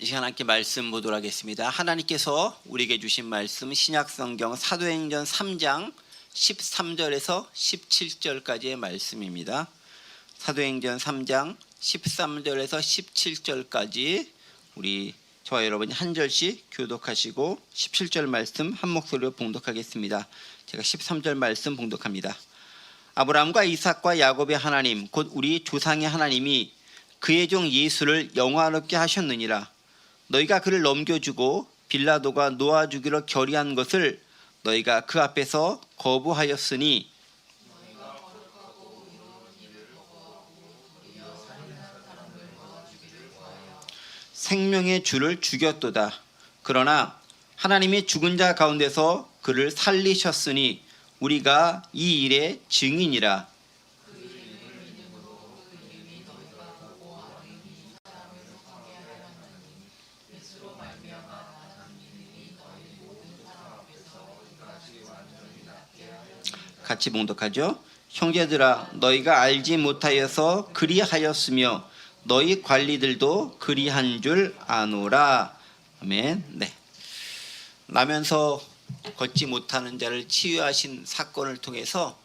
이 시간 함께 말씀 보도록 하겠습니다. 하나님께서 우리에게 주신 말씀 신약성경 사도행전 3장 13절에서 17절까지의 말씀입니다. 사도행전 3장 13절에서 17절까지 우리 저와 여러분이 한 절씩 교독하시고 17절 말씀 한 목소리로 봉독하겠습니다. 제가 13절 말씀 봉독합니다. 아브라함과 이삭과 야곱의 하나님 곧 우리 조상의 하나님이 그의 종 예수를 영화롭게 하셨느니라. 너희가 그를 넘겨주고 빌라도가 놓아주기로 결의한 것을 너희가 그 앞에서 거부하였으니 생명의 주를 죽였도다. 그러나 하나님이 죽은 자 가운데서 그를 살리셨으니 우리가 이 일의 증인이라. 같이 봉독하죠. 형제들아 너희가 알지 못하여서 그리하였으며 너희 관리들도 그리한 줄 아노라. 아멘. 네. 나면서 걷지 못하는 자를 치유하신 사건을 통해서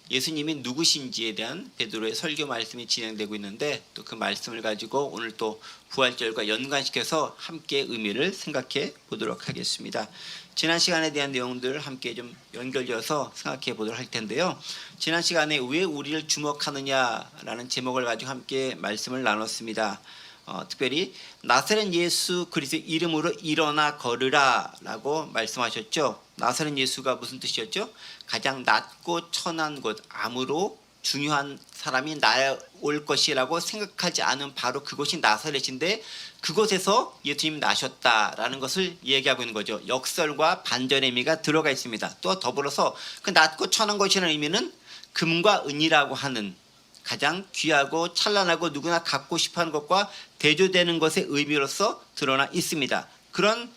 예수님이 누구신지에 대한 베드로의 설교 말씀이 진행되고 있는데 또 그 말씀을 가지고 오늘 또 부활절과 연관시켜서 함께 의미를 생각해 보도록 하겠습니다. 지난 시간에 대한 내용들 함께 좀 연결되어서 생각해 보도록 할 텐데요. 지난 시간에 왜 우리를 주목하느냐라는 제목을 가지고 함께 말씀을 나눴습니다. 특별히 나사렛 예수 그리스도의 이름으로 일어나 걸으라 라고 말씀하셨죠. 나사렛 예수가 무슨 뜻이었죠? 가장 낮고 천한 곳, 아무로 중요한 사람이 나올 것이라고 생각하지 않은 바로 그곳이 나사렛인데 그곳에서 예수님이 나셨다라는 것을 얘기하고 있는 거죠. 역설과 반전의 의미가 들어가 있습니다. 또 더불어서 그 낮고 천한 것이라는 의미는 금과 은이라고 하는 가장 귀하고 찬란하고 누구나 갖고 싶어하는 것과 대조되는 것의 의미로서 드러나 있습니다. 그런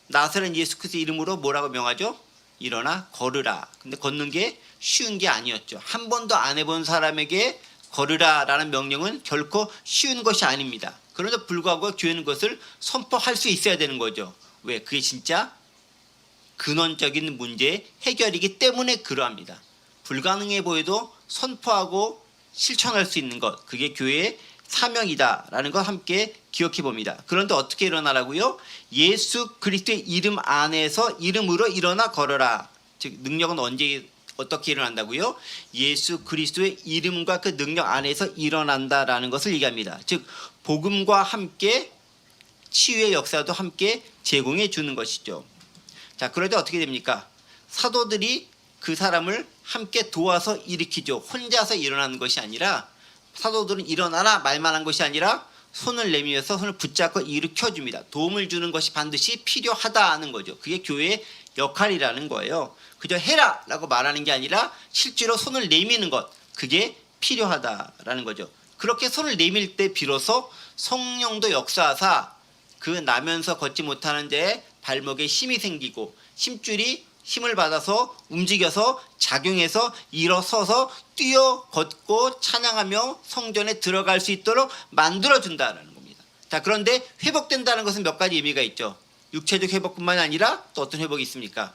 나사렛 예수 그리스도 이름으로 뭐라고 명하죠? 일어나 걸으라. 근데 걷는 게 쉬운 게 아니었죠. 한 번도 안 해본 사람에게 걸으라라는 명령은 결코 쉬운 것이 아닙니다. 그런데 불구하고 교회는 그것을 선포할 수 있어야 되는 거죠. 왜? 그게 진짜 근원적인 문제의 해결이기 때문에 그러합니다. 불가능해 보여도 선포하고 실천할 수 있는 것, 그게 교회의 사명이다라는 걸 함께 기억해 봅니다. 그런데 어떻게 일어나라고요? 예수 그리스도의 이름 안에서 이름으로 일어나 걸어라. 즉 능력은 언제 어떻게 일어난다고요? 예수 그리스도의 이름과 그 능력 안에서 일어난다라는 것을 얘기합니다. 즉 복음과 함께 치유의 역사도 함께 제공해 주는 것이죠. 자, 그럴 때 어떻게 됩니까? 사도들이 그 사람을 함께 도와서 일으키죠. 혼자서 일어나는 것이 아니라 사도들은 일어나라 말만 한 것이 아니라 손을 내밀어서 손을 붙잡고 일으켜줍니다. 도움을 주는 것이 반드시 필요하다는 거죠. 그게 교회의 역할이라는 거예요. 그저 해라 라고 말하는 게 아니라 실제로 손을 내미는 것, 그게 필요하다라는 거죠. 그렇게 손을 내밀 때 비로소 성령도 역사하사 그 나면서 걷지 못하는 자의 발목에 힘이 생기고 힘줄이 힘을 받아서 움직여서 작용해서 일어서서 뛰어 걷고 찬양하며 성전에 들어갈 수 있도록 만들어준다는 겁니다. 자, 그런데 회복된다는 것은 몇 가지 의미가 있죠. 육체적 회복뿐만 아니라 또 어떤 회복이 있습니까?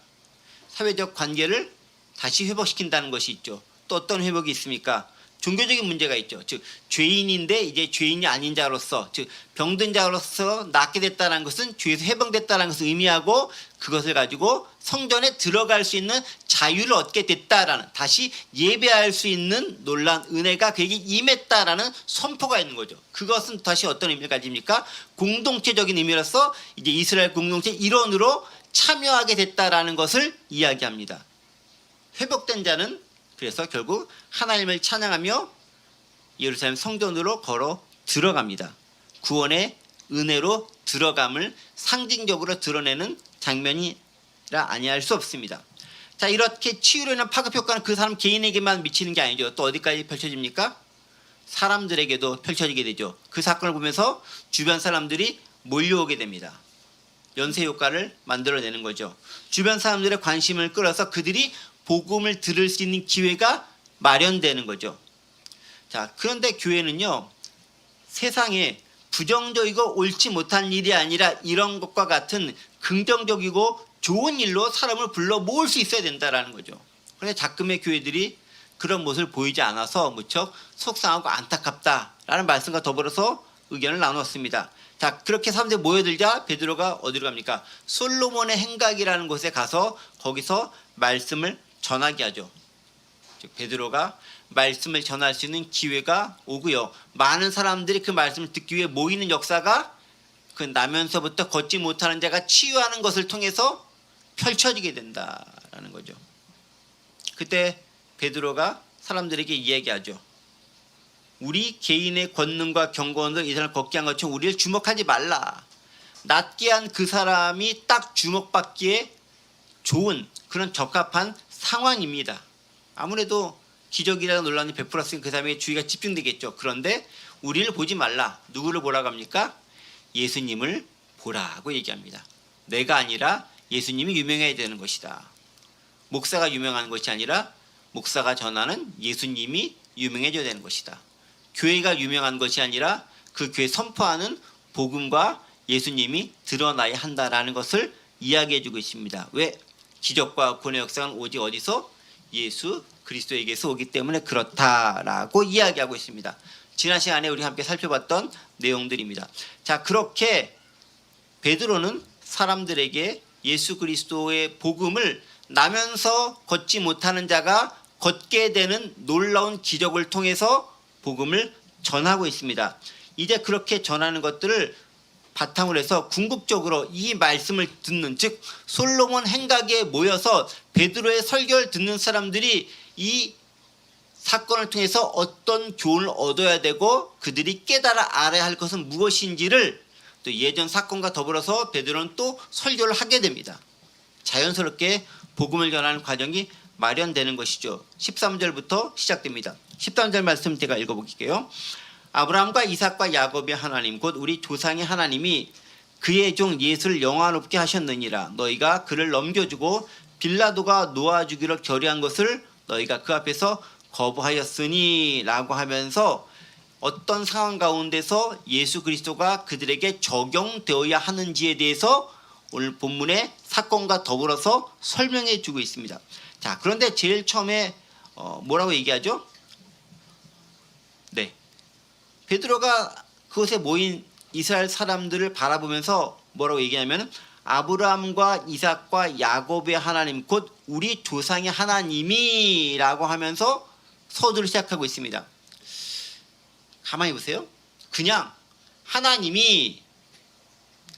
사회적 관계를 다시 회복시킨다는 것이 있죠. 또 어떤 회복이 있습니까? 종교적인 문제가 있죠. 즉 죄인인데 이제 죄인이 아닌 자로서, 즉 병든 자로서 낫게 됐다는 것은 죄에서 해방됐다는 것을 의미하고 그것을 가지고 성전에 들어갈 수 있는 자유를 얻게 됐다라는, 다시 예배할 수 있는 놀라운 은혜가 그에게 임했다라는 선포가 있는 거죠. 그것은 다시 어떤 의미를 가집니까? 공동체적인 의미로서 이제 이스라엘 공동체 일원으로 참여하게 됐다라는 것을 이야기합니다. 회복된 자는 그래서 결국 하나님을 찬양하며 예루살렘 성전으로 걸어 들어갑니다. 구원의 은혜로 들어감을 상징적으로 드러내는 장면이라 아니할 수 없습니다. 자, 이렇게 치유로 인한 파급 효과는 그 사람 개인에게만 미치는 게 아니죠. 또 어디까지 펼쳐집니까? 사람들에게도 펼쳐지게 되죠. 그 사건을 보면서 주변 사람들이 몰려오게 됩니다. 연쇄 효과를 만들어내는 거죠. 주변 사람들의 관심을 끌어서 그들이 복음을 들을 수 있는 기회가 마련되는 거죠. 자, 그런데 교회는요, 세상에 부정적이고 옳지 못한 일이 아니라 이런 것과 같은 긍정적이고 좋은 일로 사람을 불러 모을 수 있어야 된다라는 거죠. 그런데 작금의 교회들이 그런 모습을 보이지 않아서 무척 속상하고 안타깝다라는 말씀과 더불어서 의견을 나눴습니다. 자, 그렇게 사람들이 모여들자 베드로가 어디로 갑니까? 솔로몬의 행각이라는 곳에 가서 거기서 말씀을 전하게 하죠. 즉 베드로가 말씀을 전할 수 있는 기회가 오고요. 많은 사람들이 그 말씀을 듣기 위해 모이는 역사가 그 나면서부터 걷지 못하는 자가 치유하는 것을 통해서 펼쳐지게 된다라는 거죠. 그때 베드로가 사람들에게 이야기하죠. 우리 개인의 권능과 경건으로 이 사람을 걷게 한 것처럼 우리를 주목하지 말라. 낫게 한 그 사람이 딱 주목받기에 좋은 그런 적합한 상황입니다. 아무래도 기적이라는 논란이 베풀었으니 그 사람의 주의가 집중되겠죠. 그런데 우리를 보지 말라. 누구를 보라고 합니까? 예수님을 보라고 얘기합니다. 내가 아니라 예수님이 유명해야 되는 것이다. 목사가 유명한 것이 아니라 목사가 전하는 예수님이 유명해져야 되는 것이다. 교회가 유명한 것이 아니라 그 교회 선포하는 복음과 예수님이 드러나야 한다라는 것을 이야기해 주고 있습니다. 왜? 기적과 구원의 역사는 오직 어디서? 예수 그리스도에게서 오기 때문에 그렇다라고 이야기하고 있습니다. 지난 시간에 우리 함께 살펴봤던 내용들입니다. 자, 그렇게 베드로는 사람들에게 예수 그리스도의 복음을 나면서 걷지 못하는 자가 걷게 되는 놀라운 기적을 통해서 복음을 전하고 있습니다. 이제 그렇게 전하는 것들을 바탕으로 해서 궁극적으로 이 말씀을 듣는, 즉 솔로몬 행각에 모여서 베드로의 설교를 듣는 사람들이 이 사건을 통해서 어떤 교훈을 얻어야 되고 그들이 깨달아 알아야 할 것은 무엇인지를 또 예전 사건과 더불어서 베드로는 또 설교를 하게 됩니다. 자연스럽게 복음을 전하는 과정이 마련되는 것이죠. 13절부터 시작됩니다. 13절 말씀 제가 읽어볼게요. 아브라함과 이삭과 야곱의 하나님 곧 우리 조상의 하나님이 그의 종 예수를 영화롭게 하셨느니라. 너희가 그를 넘겨주고 빌라도가 놓아주기로 결의한 것을 너희가 그 앞에서 거부하였으니 라고 하면서 어떤 상황 가운데서 예수 그리스도가 그들에게 적용되어야 하는지에 대해서 오늘 본문의 사건과 더불어서 설명해 주고 있습니다. 자, 그런데 제일 처음에 뭐라고 얘기하죠? 네, 베드로가 그곳에 모인 이스라엘 사람들을 바라보면서 뭐라고 얘기하냐면 아브라함과 이삭과 야곱의 하나님 곧 우리 조상의 하나님이 라고 하면서 서두를 시작하고 있습니다. 가만히 보세요. 그냥 하나님이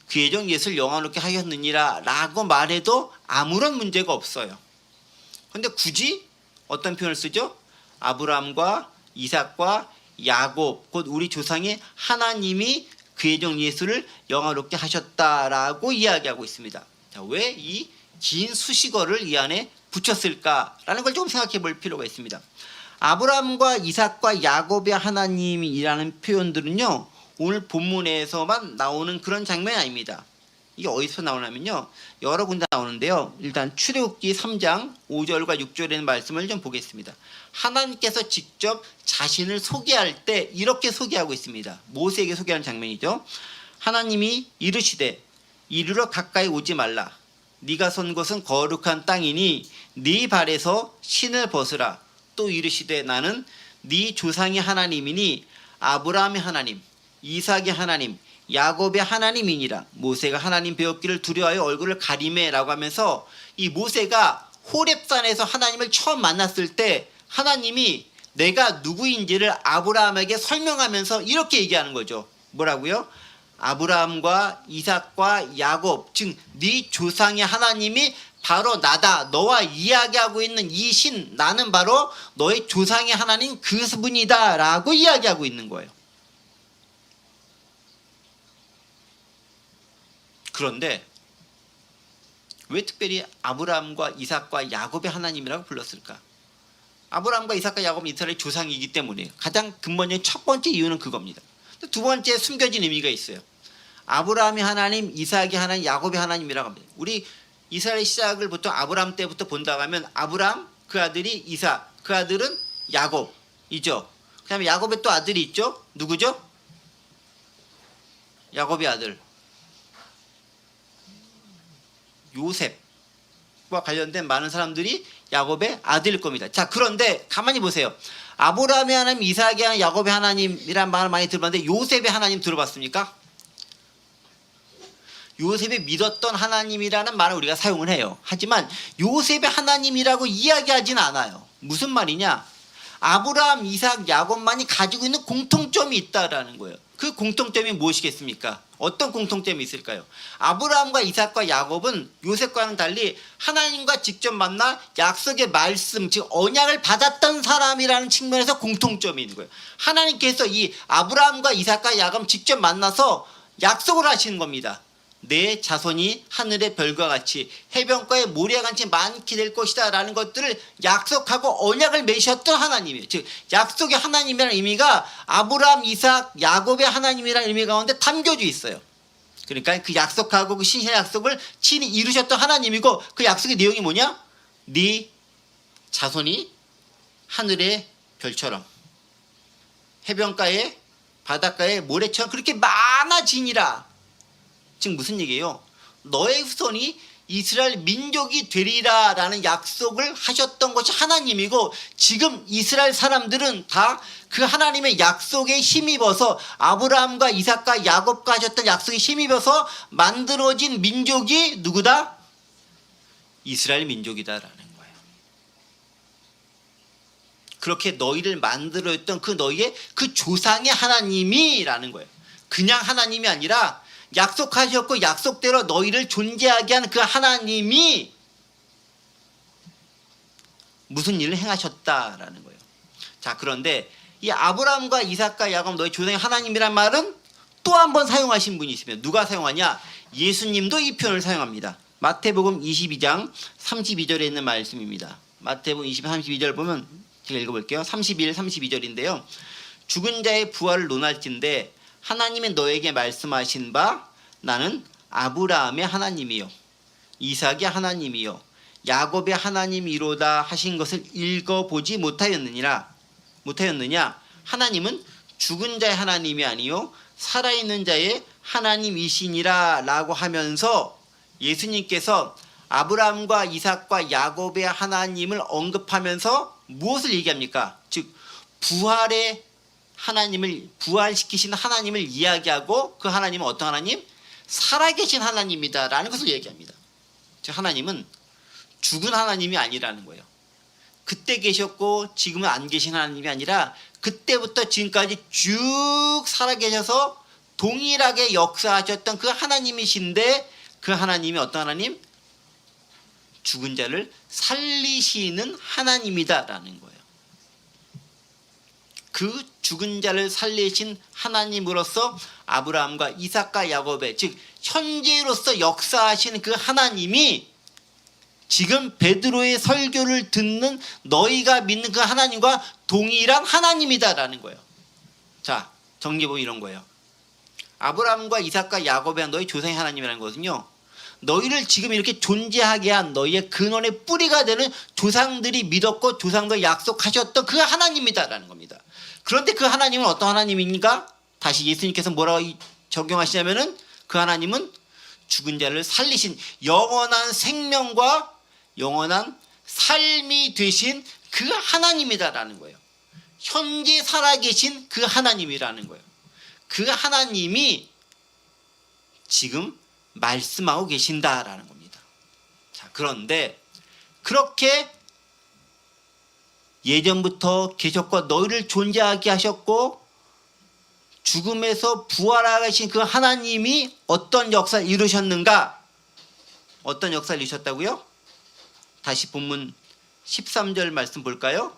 그의 종 예수를 영화롭게 하였느니라 라고 말해도 아무런 문제가 없어요. 그런데 굳이 어떤 표현을 쓰죠? 아브라함과 이삭과 야곱 곧 우리 조상의 하나님이 그의 종 예수를 영화롭게 하셨다라고 이야기하고 있습니다. 자, 왜 이 긴 수식어를 이 안에 붙였을까라는 걸 좀 생각해 볼 필요가 있습니다. 아브라함과 이삭과 야곱의 하나님이라는 표현들은요, 오늘 본문에서만 나오는 그런 장면이 아닙니다. 이게 어디서 나오냐면요, 여러 군데 나오는데요. 일단 출애굽기 3장 5절과 6절에 있는 말씀을 좀 보겠습니다. 하나님께서 직접 자신을 소개할 때 이렇게 소개하고 있습니다. 모세에게 소개하는 장면이죠. 하나님이 이르시되 이리로 가까이 오지 말라. 네가 선 곳은 거룩한 땅이니 네 발에서 신을 벗으라. 또 이르시되 나는 네 조상의 하나님이니 아브라함의 하나님, 이삭의 하나님, 야곱의 하나님이니라. 모세가 하나님 배웠기를 두려워하여 얼굴을 가리매라고 하면서 이 모세가 호렙산에서 하나님을 처음 만났을 때 하나님이 내가 누구인지를 아브라함에게 설명하면서 이렇게 얘기하는 거죠. 뭐라고요? 아브라함과 이삭과 야곱, 즉 네 조상의 하나님이 바로 나다. 너와 이야기하고 있는 이 신, 나는 바로 너의 조상의 하나님 그분이다 라고 이야기하고 있는 거예요. 그런데 왜 특별히 아브라함과 이삭과 야곱의 하나님이라고 불렀을까? 아브라함과 이삭과 야곱은 이스라엘의 조상이기 때문에 가장 근본적인 첫 번째 이유는 그겁니다. 두 번째 숨겨진 의미가 있어요. 아브라함의 하나님, 이삭의 하나님, 야곱의 하나님이라고 합니다. 우리 이스라엘 시작을 보통 아브라함 때부터 본다고 하면 아브라함, 그 아들이 이삭, 그 아들은 야곱이죠. 그 다음에 야곱의 또 아들이 있죠. 누구죠? 야곱의 아들 요셉과 관련된 많은 사람들이 야곱의 아들일 겁니다. 자, 그런데 가만히 보세요. 아브라함의 하나님, 이삭의 하나님, 야곱의 하나님이란 말을 많이 들어봤는데 요셉의 하나님 들어봤습니까? 요셉이 믿었던 하나님이라는 말을 우리가 사용을 해요. 하지만 요셉의 하나님이라고 이야기하지는 않아요. 무슨 말이냐? 아브라함, 이삭, 야곱만이 가지고 있는 공통점이 있다라는 거예요. 그 공통점이 무엇이겠습니까? 어떤 공통점이 있을까요? 아브라함과 이삭과 야곱은 요셉과는 달리 하나님과 직접 만나 약속의 말씀, 즉 언약을 받았던 사람이라는 측면에서 공통점이 있는 거예요. 하나님께서 이 아브라함과 이삭과 야곱 직접 만나서 약속을 하시는 겁니다. 내 자손이 하늘의 별과 같이 해변가의 모래와 같이 많게 될 것이다 라는 것들을 약속하고 언약을 맺으셨던 하나님이에요. 즉 약속의 하나님이라는 의미가 아브라함, 이삭, 야곱의 하나님이라는 의미 가운데 담겨져 있어요. 그러니까 그 약속하고 그 신실한 약속을 친히 이루셨던 하나님이고, 그 약속의 내용이 뭐냐? 네 자손이 하늘의 별처럼 해변가에 바닷가에 모래처럼 그렇게 많아지니라. 지금 무슨 얘기예요? 너의 후손이 이스라엘 민족이 되리라 라는 약속을 하셨던 것이 하나님이고, 지금 이스라엘 사람들은 다 그 하나님의 약속에 힘입어서 아브라함과 이삭과 야곱과 하셨던 약속에 힘입어서 만들어진 민족이 누구다? 이스라엘 민족이다라는 거예요. 그렇게 너희를 만들어냈던 그 너희의 그 조상의 하나님이라는 거예요. 그냥 하나님이 아니라 약속하셨고 약속대로 너희를 존재하게 한 그 하나님이 무슨 일을 행하셨다라는 거예요. 자, 그런데 이 아브라함과 이삭과 야곱 너희 조상의 하나님이란 말은 또 한 번 사용하신 분이 있으면 누가 사용하냐? 예수님도 이 표현을 사용합니다. 마태복음 22장 32절에 있는 말씀입니다. 마태복음 32절 보면 제가 읽어볼게요. 31, 32절인데요. 죽은 자의 부활을 논할진대 하나님이 너에게 말씀하신 바 나는 아브라함의 하나님이요 이삭의 하나님이요 야곱의 하나님이로다 하신 것을 읽어보지 못하였느냐? 하나님은 죽은 자의 하나님이 아니요 살아있는 자의 하나님이시니라 라고 하면서 예수님께서 아브라함과 이삭과 야곱의 하나님을 언급하면서 무엇을 얘기합니까? 즉 부활의 하나님을, 부활시키신 하나님을 이야기하고, 그 하나님은 어떤 하나님? 살아계신 하나님이다 라는 것을 얘기합니다. 즉 하나님은 죽은 하나님이 아니라는 거예요. 그때 계셨고 지금은 안 계신 하나님이 아니라 그때부터 지금까지 쭉 살아계셔서 동일하게 역사하셨던 그 하나님이신데, 그 하나님이 어떤 하나님? 죽은 자를 살리시는 하나님이다 라는 거예요. 그 죽은 자를 살리신 하나님으로서 아브라함과 이삭과 야곱의, 즉 현재로서 역사하시는 그 하나님이 지금 베드로의 설교를 듣는 너희가 믿는 그 하나님과 동일한 하나님이다라는 거예요. 자, 정리해보면 이런 거예요. 아브라함과 이삭과 야곱의 너희 조상의 하나님이라는 것은요, 너희를 지금 이렇게 존재하게 한 너희의 근원의 뿌리가 되는 조상들이 믿었고 조상들 약속하셨던 그 하나님이다라는 겁니다. 그런데 그 하나님은 어떤 하나님입니까? 다시 예수님께서 뭐라고 적용하시냐면은 그 하나님은 죽은 자를 살리신 영원한 생명과 영원한 삶이 되신 그 하나님이다라는 거예요. 현재 살아계신 그 하나님이라는 거예요. 그 하나님이 지금 말씀하고 계신다라는 겁니다. 자, 그런데 그렇게 예전부터 계셨고 너희를 존재하게 하셨고 죽음에서 부활하신 그 하나님이 어떤 역사를 이루셨는가? 어떤 역사를 이루셨다고요? 다시 본문 13절 말씀 볼까요?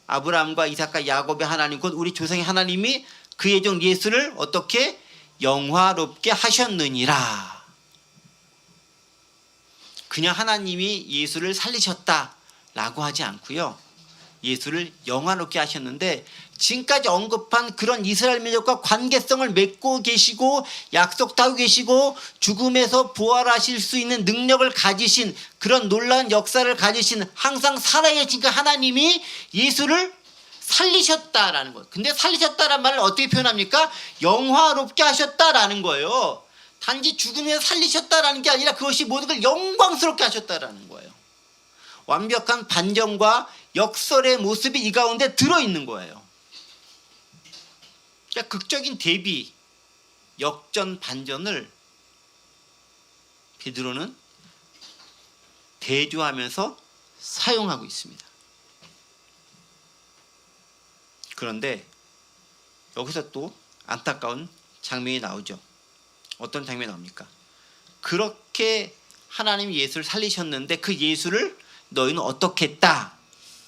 아브라함과 이삭과 야곱의 하나님 곧 우리 조상의 하나님이 그의 종 예수를 어떻게 영화롭게 하셨느니라. 그냥 하나님이 예수를 살리셨다라고 하지 않고요, 예수를 영화롭게 하셨는데 지금까지 언급한 그런 이스라엘 민족과 관계성을 맺고 계시고 약속도 하고 계시고 죽음에서 부활하실 수 있는 능력을 가지신 그런 놀라운 역사를 가지신 항상 살아계신 그 하나님이 예수를 살리셨다라는 거예요. 근데 살리셨다라는 말을 어떻게 표현합니까? 영화롭게 하셨다라는 거예요. 단지 죽음에서 살리셨다라는 게 아니라 그것이 모든 걸 영광스럽게 하셨다라는 거예요. 완벽한 반전과 역설의 모습이 이 가운데 들어있는 거예요. 그러니까 극적인 대비, 역전, 반전을 베드로는 대조하면서 사용하고 있습니다. 그런데 여기서 또 안타까운 장면이 나오죠. 어떤 장면이 나옵니까? 그렇게 하나님이 예수를 살리셨는데 그 예수를 너희는 어떻게 했다?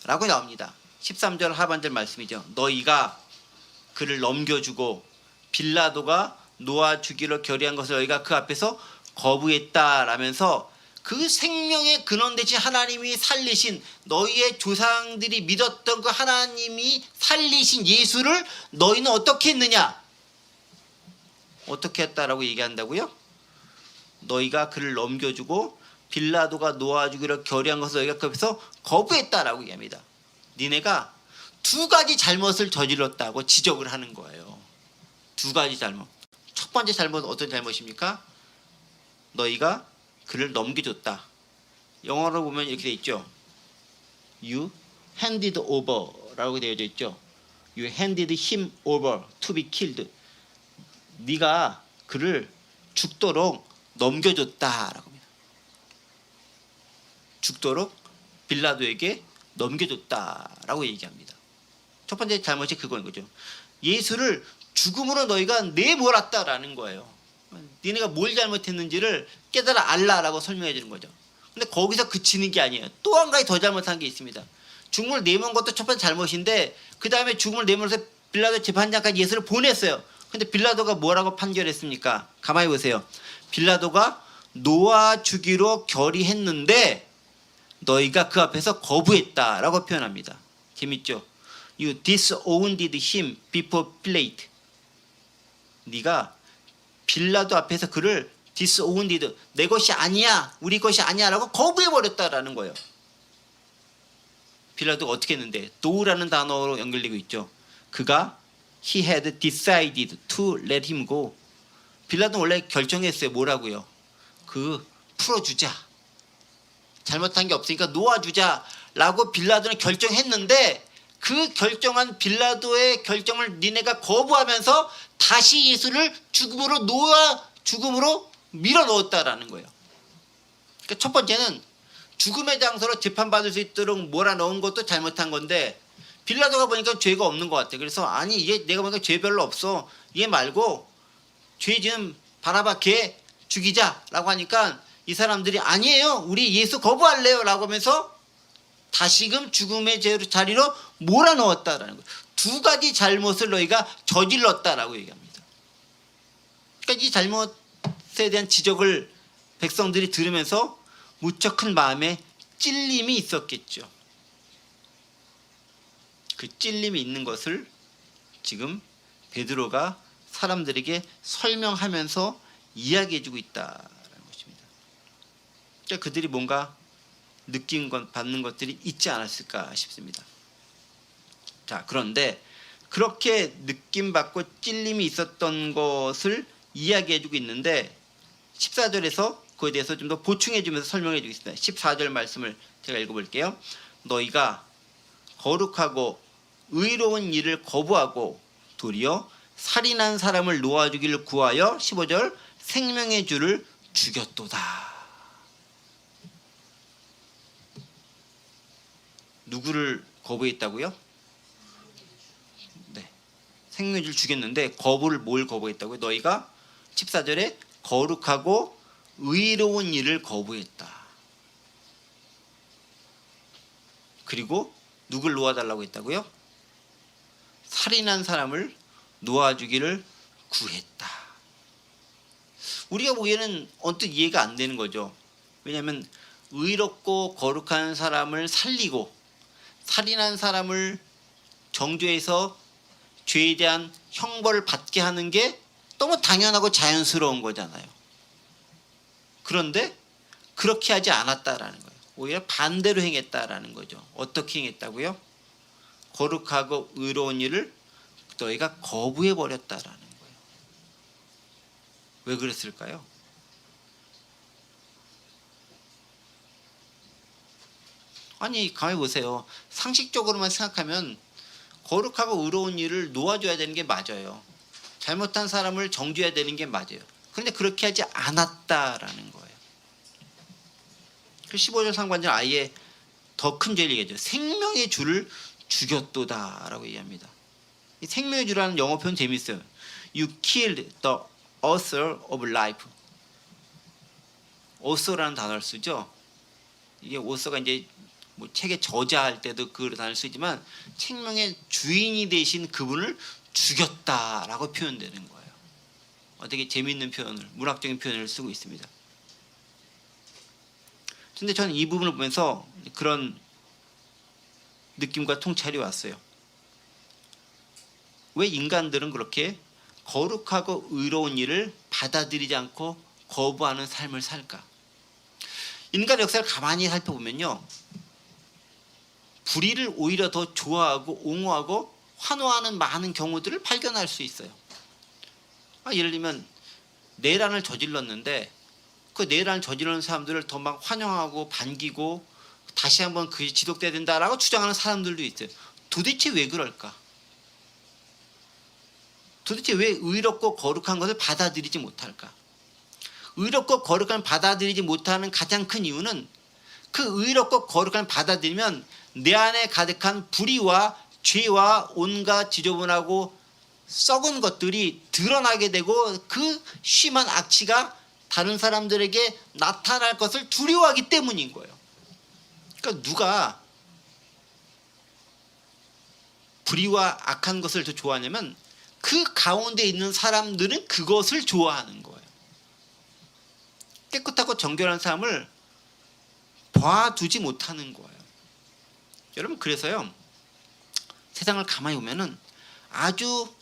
라고 나옵니다. 13절 하반절 말씀이죠. 너희가 그를 넘겨주고 빌라도가 놓아 주기로 결의한 것을 너희가 그 앞에서 거부했다라면서 그 생명의 근원 되신 하나님이 살리신 너희의 조상들이 믿었던 그 하나님이 살리신 예수를 너희는 어떻게 했느냐? 어떻게 했다라고 얘기한다고요? 너희가 그를 넘겨주고 빌라도가 놓아주기로 결의한 것을 너희가 그 앞에서 거부했다라고 얘기합니다. 니네가 두 가지 잘못을 저질렀다고 지적을 하는 거예요. 두 가지 잘못. 첫 번째 잘못은 어떤 잘못입니까? 너희가 그를 넘겨줬다. 영어로 보면 이렇게 되어 있죠. You handed over 라고 되어져 있죠. You handed him over to be killed. 네가 그를 죽도록 넘겨줬다라고 합니다. 죽도록 빌라도에게 넘겨줬다라고 얘기합니다. 첫 번째 잘못이 그거인 거죠. 예수를 죽음으로 너희가 내몰았다라는 거예요. 니네가 뭘 잘못했는지를 깨달아 알라라고 설명해 주는 거죠. 근데 거기서 그치는 게 아니에요. 또 한 가지 더 잘못한 게 있습니다. 죽음을 내몬 것도 첫 번째 잘못인데 그 다음에 죽음을 내몰아서 빌라도 재판장까지 예수를 보냈어요. 근데 빌라도가 뭐라고 판결했습니까? 가만히 보세요. 빌라도가 놓아주기로 결의했는데 너희가 그 앞에서 거부했다라고 표현합니다. 재밌죠? You disowned him before Pilate. 네가 빌라도 앞에서 그를 disowned, 내 것이 아니야, 우리 것이 아니야 라고 거부해버렸다라는 거예요. 빌라도가 어떻게 했는데? do라는 단어로 연결되고 있죠. 그가 he had decided to let him go. 빌라도는 원래 결정했어요. 뭐라고요? 그 풀어주자. 잘못한 게 없으니까 놓아주자 라고 빌라도는 결정했는데 그 결정한 빌라도의 결정을 니네가 거부하면서 다시 예수를 죽음으로 밀어 넣었다라는 거예요. 그러니까 첫 번째는 죽음의 장소로 재판받을 수 있도록 몰아넣은 것도 잘못한 건데 빌라도가 보니까 죄가 없는 것 같아. 그래서 아니 얘 내가 보니까 죄 별로 없어. 얘 말고 죄 지은 바라바 걔 죽이자라고 하니까 이 사람들이 아니에요. 우리 예수 거부할래요 라고 하면서 다시금 죽음의 자리로 몰아넣었다라는 거예요. 두 가지 잘못을 너희가 저질렀다라고 얘기합니다. 그러니까 이 잘못에 대한 지적을 백성들이 들으면서 무척 큰 마음에 찔림이 있었겠죠. 그 찔림이 있는 것을 지금 베드로가 사람들에게 설명하면서 이야기해주고 있다라는 것입니다. 그러니까 그들이 뭔가 받는 것들이 있지 않았을까 싶습니다. 자, 그런데 그렇게 느낌받고 찔림이 있었던 것을 이야기해주고 있는데 14절에서 그에 대해서 좀 더 보충해주면서 설명해주고 있습니다. 14절 말씀을 제가 읽어볼게요. 너희가 거룩하고 의로운 일을 거부하고 도리어 살인한 사람을 놓아주기를 구하여 15절 생명의 주를 죽였도다. 누구를 거부했다고요? 네, 생명의 주를 죽였는데 거부를 뭘 거부했다고요? 너희가 14절에 거룩하고 의로운 일을 거부했다. 그리고 누굴 놓아달라고 했다고요? 살인한 사람을 놓아주기를 구했다. 우리가 보기에는 언뜻 이해가 안 되는 거죠. 왜냐하면 의롭고 거룩한 사람을 살리고 살인한 사람을 정죄해서 죄에 대한 형벌을 받게 하는 게 너무 당연하고 자연스러운 거잖아요. 그런데 그렇게 하지 않았다라는 거예요. 오히려 반대로 행했다라는 거죠. 어떻게 행했다고요? 거룩하고 의로운 일을 너희가 거부해 버렸다라는 거예요. 왜 그랬을까요? 아니 가만히 보세요. 상식적으로만 생각하면 거룩하고 의로운 일을 놓아줘야 되는 게 맞아요. 잘못한 사람을 정죄해야 되는 게 맞아요. 그런데 그렇게 하지 않았다라는 거예요. 그 15절 상관절 아예 더 큰 죄를 얘기하죠. 생명의 주를 죽였도다라고 얘기합니다. 이 생명의 주라는 영어 표현 재밌어요. You killed the author of life. author라는 단어를 쓰죠. 이게 author가 이제 뭐 책의 저자할 때도 그 단어를 쓰지만 생명의 주인이 되신 그분을 죽였다라고 표현되는 거예요. 되게 재미있는 표현을, 문학적인 표현을 쓰고 있습니다. 근데 저는 이 부분을 보면서 그런 느낌과 통찰이 왔어요. 왜 인간들은 그렇게 거룩하고 의로운 일을 받아들이지 않고 거부하는 삶을 살까? 인간의 역사를 가만히 살펴보면요, 불의를 오히려 더 좋아하고 옹호하고 환호하는 많은 경우들을 발견할 수 있어요. 예를 들면 내란을 저질렀는데 그 내란을 저지르는 사람들을 더 막 환영하고 반기고 다시 한번 그게 지속돼야 된다라고 주장하는 사람들도 있어요. 도대체 왜 그럴까? 도대체 왜 의롭고 거룩한 것을 받아들이지 못할까? 의롭고 거룩한 받아들이지 못하는 가장 큰 이유는 그 의롭고 거룩한 받아들이면 내 안에 가득한 불의와 죄와 온갖 지저분하고 썩은 것들이 드러나게 되고 그 심한 악취가 다른 사람들에게 나타날 것을 두려워하기 때문인 거예요. 그러니까 누가 불의와 악한 것을 더 좋아하냐면 그 가운데 있는 사람들은 그것을 좋아하는 거예요. 깨끗하고 정결한 삶을 봐두지 못하는 거예요. 여러분, 그래서요, 세상을 가만히 보면은 아주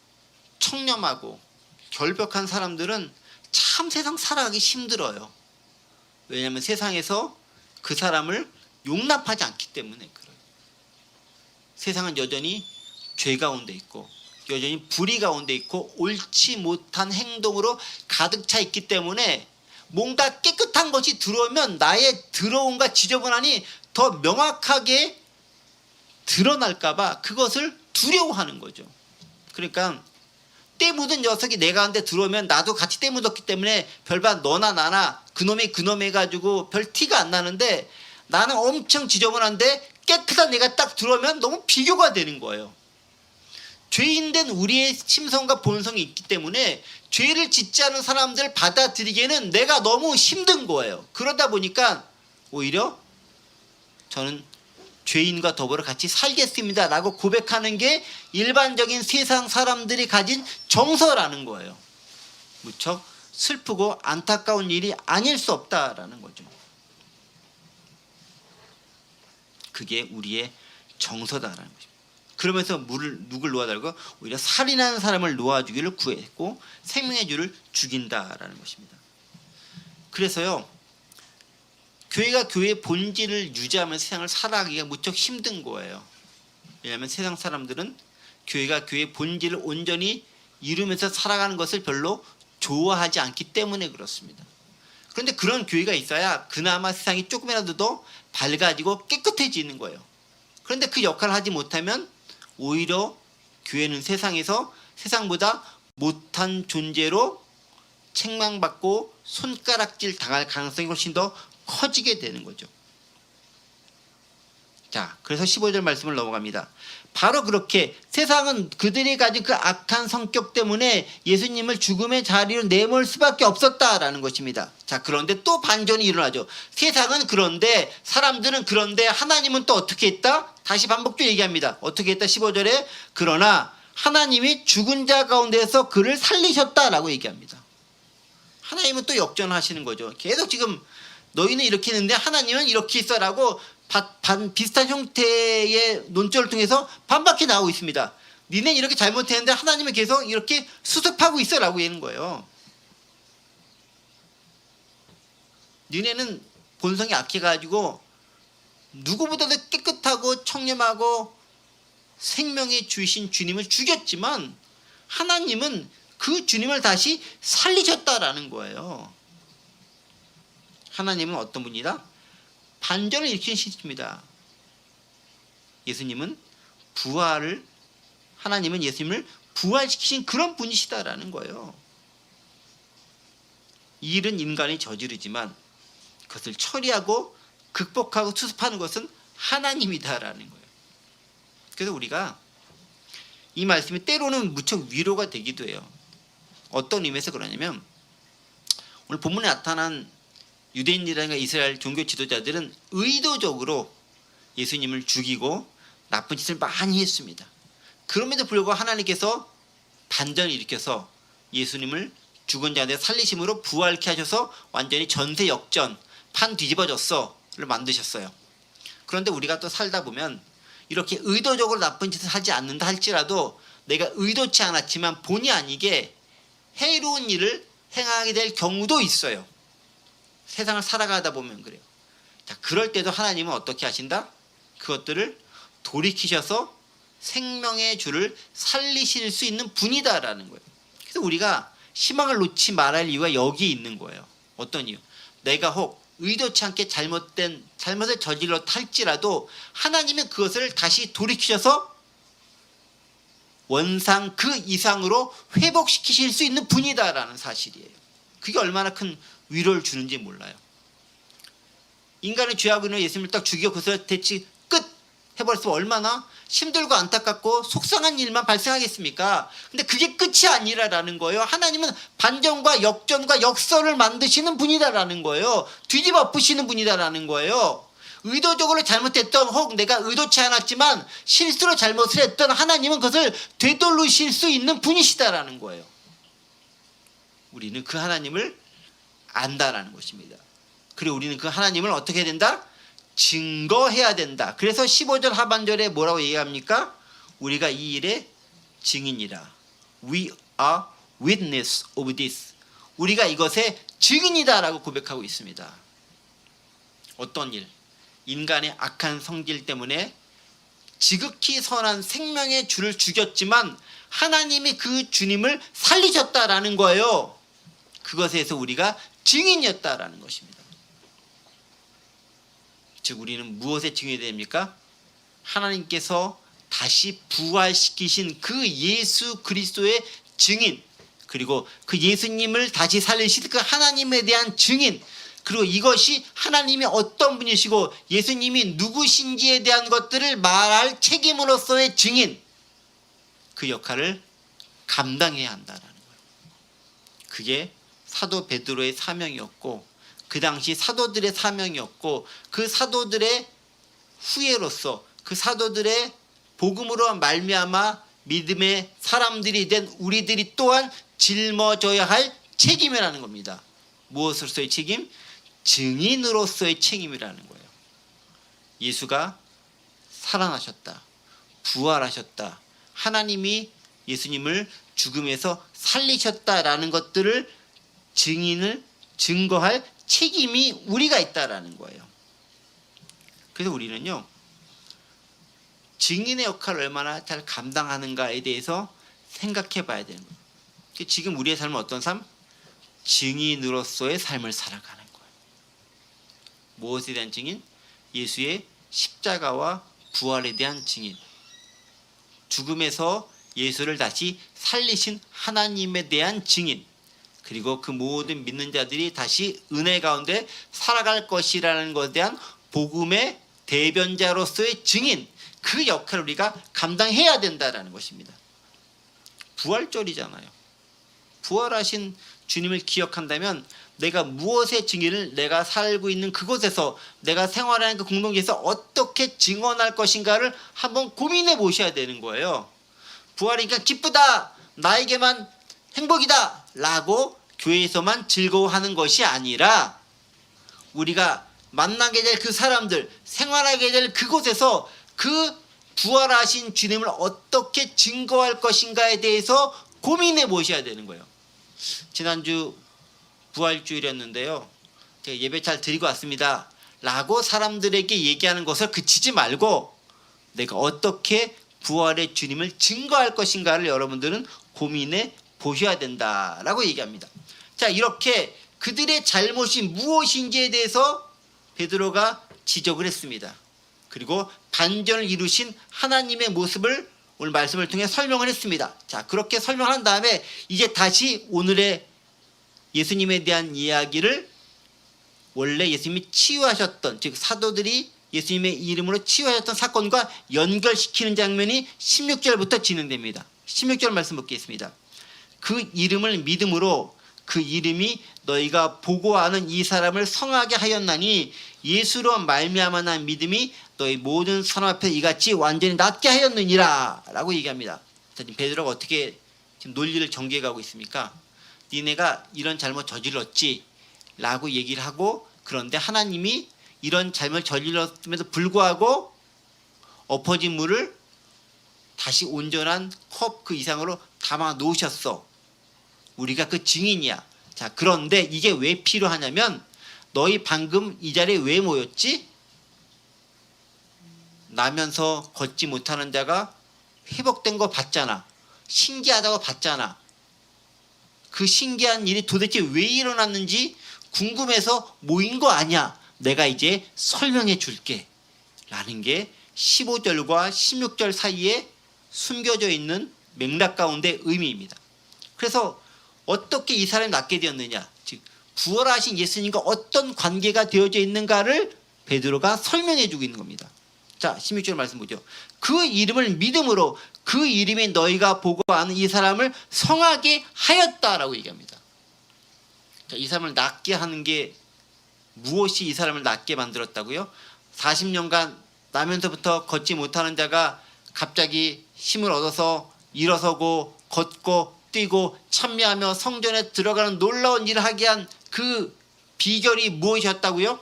청렴하고 결벽한 사람들은 참 세상 살아가기 힘들어요. 왜냐하면 세상에서 그 사람을 용납하지 않기 때문에 그래요. 세상은 여전히 죄 가운데 있고 여전히 불의 가운데 있고 옳지 못한 행동으로 가득 차 있기 때문에 뭔가 깨끗한 것이 들어오면 나의 더러움과 지저분함이 더 명확하게 드러날까 봐 그것을 두려워하는 거죠. 그러니까 때 묻은 녀석이 내 가운데 들어오면 나도 같이 때 묻었기 때문에 별반 너나 나나 그놈이 그놈 해가지고 별 티가 안 나는데 나는 엄청 지저분한데 깨끗한 내가 딱 들어오면 너무 비교가 되는 거예요. 죄인된 우리의 심성과 본성이 있기 때문에 죄를 짓지 않은 사람들을 받아들이기에는 내가 너무 힘든 거예요. 그러다 보니까 오히려 저는 죄인과 더불어 같이 살겠습니다 라고 고백하는 게 일반적인 세상 사람들이 가진 정서라는 거예요. 무척 슬프고 안타까운 일이 아닐 수 없다라는 거죠. 그게 우리의 정서다라는 거죠. 그러면서 누굴 놓아달고 오히려 살인하는 사람을 놓아주기를 구했고 생명의 주를 죽인다라는 것입니다. 그래서요, 교회가 교회의 본질을 유지하면서 세상을 살아가기가 무척 힘든 거예요. 왜냐하면 세상 사람들은 교회가 교회의 본질을 온전히 이루면서 살아가는 것을 별로 좋아하지 않기 때문에 그렇습니다. 그런데 그런 교회가 있어야 그나마 세상이 조금이라도 더 밝아지고 깨끗해지는 거예요. 그런데 그 역할을 하지 못하면 오히려 교회는 세상에서 세상보다 못한 존재로 책망받고 손가락질 당할 가능성이 훨씬 더 커지게 되는 거죠. 자, 그래서 15절 말씀을 넘어갑니다. 바로 그렇게 세상은 그들이 가진 그 악한 성격 때문에 예수님을 죽음의 자리로 내몰 수밖에 없었다라는 것입니다. 자, 그런데 또 반전이 일어나죠. 세상은 그런데, 사람들은 그런데, 하나님은 또 어떻게 했다? 다시 반복적으로 얘기합니다. 어떻게 했다? 15절에 그러나 하나님이 죽은 자 가운데서 그를 살리셨다라고 얘기합니다. 하나님은 또 역전하시는 거죠. 계속 지금 너희는 이렇게 했는데 하나님은 이렇게 있어라고 비슷한 형태의 논조를 통해서 반박해 나오고 있습니다. 니네 이렇게 잘못했는데 하나님은 계속 이렇게 수습하고 있어라고 하는 거예요. 니네는 본성이 악해가지고 누구보다도 깨끗하고 청렴하고 생명의 주이신 주님을 죽였지만 하나님은 그 주님을 다시 살리셨다라는 거예요. 하나님은 어떤 분이다? 반전을 일으키는 신입니다. 예수님은 하나님은 예수님을 부활시키신 그런 분이시다라는 거예요. 이 일은 인간이 저지르지만 그것을 처리하고 극복하고 수습하는 것은 하나님이다라는 거예요. 그래서 우리가 이 말씀이 때로는 무척 위로가 되기도 해요. 어떤 의미에서 그러냐면 오늘 본문에 나타난 유대인이라든가 이스라엘 종교 지도자들은 의도적으로 예수님을 죽이고 나쁜 짓을 많이 했습니다. 그럼에도 불구하고 하나님께서 반전을 일으켜서 예수님을 죽은 자들의 살리심으로 부활케 하셔서 완전히 전세 역전, 판 뒤집어졌어를 만드셨어요. 그런데 우리가 또 살다 보면 이렇게 의도적으로 나쁜 짓을 하지 않는다 할지라도 내가 의도치 않았지만 본의 아니게 해로운 일을 행하게 될 경우도 있어요. 세상을 살아가다 보면 그래요. 자, 그럴 때도 하나님은 어떻게 하신다? 그것들을 돌이키셔서 생명의 주를 살리실 수 있는 분이다라는 거예요. 그래서 우리가 희망을 놓지 말아야 할 이유가 여기 있는 거예요. 어떤 이유? 내가 혹 의도치 않게 잘못을 저질렀다 할지라도 하나님은 그것을 다시 돌이키셔서 원상 그 이상으로 회복시키실 수 있는 분이다라는 사실이에요. 그게 얼마나 큰 위로를 주는지 몰라요. 인간의 죄악으로 인해 예수님을 딱 죽여 그것을 대치 끝 해버렸으면 얼마나 힘들고 안타깝고 속상한 일만 발생하겠습니까? 근데 그게 끝이 아니라라는 거예요. 하나님은 반전과 역전과 역설을 만드시는 분이다라는 거예요. 뒤집어 엎으시는 분이다라는 거예요. 의도적으로 잘못했던 혹 내가 의도치 않았지만 실수로 잘못을 했던 하나님은 그것을 되돌리실 수 있는 분이시다라는 거예요. 우리는 그 하나님을 안다라는 것입니다. 그리고 우리는 그 하나님을 어떻게 해야 된다? 증거해야 된다. 그래서 15절 하반절에 뭐라고 얘기합니까? 우리가 이 일의 증인이라. We are witness of this. 우리가 이것의 증인이다라고 고백하고 있습니다. 어떤 일? 인간의 악한 성질 때문에 지극히 선한 생명의 주를 죽였지만 하나님이 그 주님을 살리셨다라는 거예요. 그것에서 우리가 증인이었다라는 것입니다. 즉 우리는 무엇의 증인이 됩니까? 하나님께서 다시 부활시키신 그 예수 그리스도의 증인, 그리고 그 예수님을 다시 살리신 그 하나님에 대한 증인, 그리고 이것이 하나님이 어떤 분이시고 예수님이 누구신지에 대한 것들을 말할 책임으로서의 증인, 그 역할을 감당해야 한다는 거예요. 그게 사도 베드로의 사명이었고 그 당시 사도들의 사명이었고 그 사도들의 후예로서 그 사도들의 복음으로 말미암아 믿음의 사람들이 된 우리들이 또한 짊어져야 할 책임이라는 겁니다. 무엇으로서의 책임? 증인으로서의 책임이라는 거예요. 예수가 살아나셨다. 부활하셨다. 하나님이 예수님을 죽음에서 살리셨다라는 것들을 증거할 책임이 우리가 있다라는 거예요. 그래서 우리는요, 증인의 역할을 얼마나 잘 감당하는가에 대해서 생각해 봐야 되는 거예요. 지금 우리의 삶은 어떤 삶? 증인으로서의 삶을 살아가는 거예요. 무엇에 대한 증인? 예수의 십자가와 부활에 대한 증인. 죽음에서 예수를 다시 살리신 하나님에 대한 증인. 그리고 그 모든 믿는 자들이 다시 은혜 가운데 살아갈 것이라는 것에 대한 복음의 대변자로서의 증인, 그 역할을 우리가 감당해야 된다는 것입니다. 부활절이잖아요. 부활하신 주님을 기억한다면 내가 무엇의 증인을 내가 살고 있는 그곳에서 내가 생활하는 그 공동체에서 어떻게 증언할 것인가를 한번 고민해 보셔야 되는 거예요. 부활이니까 기쁘다, 나에게만 행복이다 라고 교회에서만 즐거워하는 것이 아니라 우리가 만나게 될 그 사람들, 생활하게 될 그곳에서 그 부활하신 주님을 어떻게 증거할 것인가에 대해서 고민해 보셔야 되는 거예요. 지난주 부활주일이었는데요, 제가 예배 잘 드리고 왔습니다 라고 사람들에게 얘기하는 것을 그치지 말고 내가 어떻게 부활의 주님을 증거할 것인가를 여러분들은 고민해 보셔야 된다라고 얘기합니다. 자, 이렇게 그들의 잘못이 무엇인지에 대해서 베드로가 지적을 했습니다. 그리고 반전을 이루신 하나님의 모습을 오늘 말씀을 통해 설명을 했습니다. 자, 그렇게 설명한 다음에 이제 다시 오늘의 예수님에 대한 이야기를 원래 예수님이 치유하셨던, 즉 사도들이 예수님의 이름으로 치유하셨던 사건과 연결시키는 장면이 16절부터 진행됩니다. 16절 말씀 보겠습니다. 그 이름을 믿음으로 그 이름이 너희가 보고 아는 이 사람을 성하게 하였나니 예수로 말미암아 난 믿음이 너희 모든 사람 앞에 이같이 완전히 낫게 하였느니라 라고 얘기합니다. 지금 베드로가 어떻게 지금 논리를 전개해 가고 있습니까? 니네가 이런 잘못 저질렀지 라고 얘기를 하고, 그런데 하나님이 이런 잘못 저질렀음에도 불구하고 엎어진 물을 다시 온전한 컵 그 이상으로 담아 놓으셨어. 우리가 그 증인이야. 자, 그런데 이게 왜 필요하냐면 너희 방금 이 자리에 왜 모였지? 나면서 걷지 못하는 자가 회복된 거 봤잖아. 신기하다고 봤잖아. 그 신기한 일이 도대체 왜 일어났는지 궁금해서 모인 거 아니야. 내가 이제 설명해 줄게 라는 게 15절과 16절 사이에 숨겨져 있는 맥락 가운데 의미입니다. 그래서 어떻게 이 사람이 낫게 되었느냐, 즉 부활하신 예수님과 어떤 관계가 되어져 있는가를 베드로가 설명해 주고 있는 겁니다. 자, 16절 말씀 보죠. 그 이름을 믿음으로 그 이름이 너희가 보고 아는 이 사람을 성하게 하였다라고 얘기합니다. 자, 이 사람을 낫게 하는 게 무엇이 이 사람을 낫게 만들었다고요? 40년간 나면서부터 걷지 못하는 자가 갑자기 힘을 얻어서 일어서고 걷고 뛰고 찬미하며 성전에 들어가는 놀라운 일을 하게 한 그 비결이 무엇이었다고요?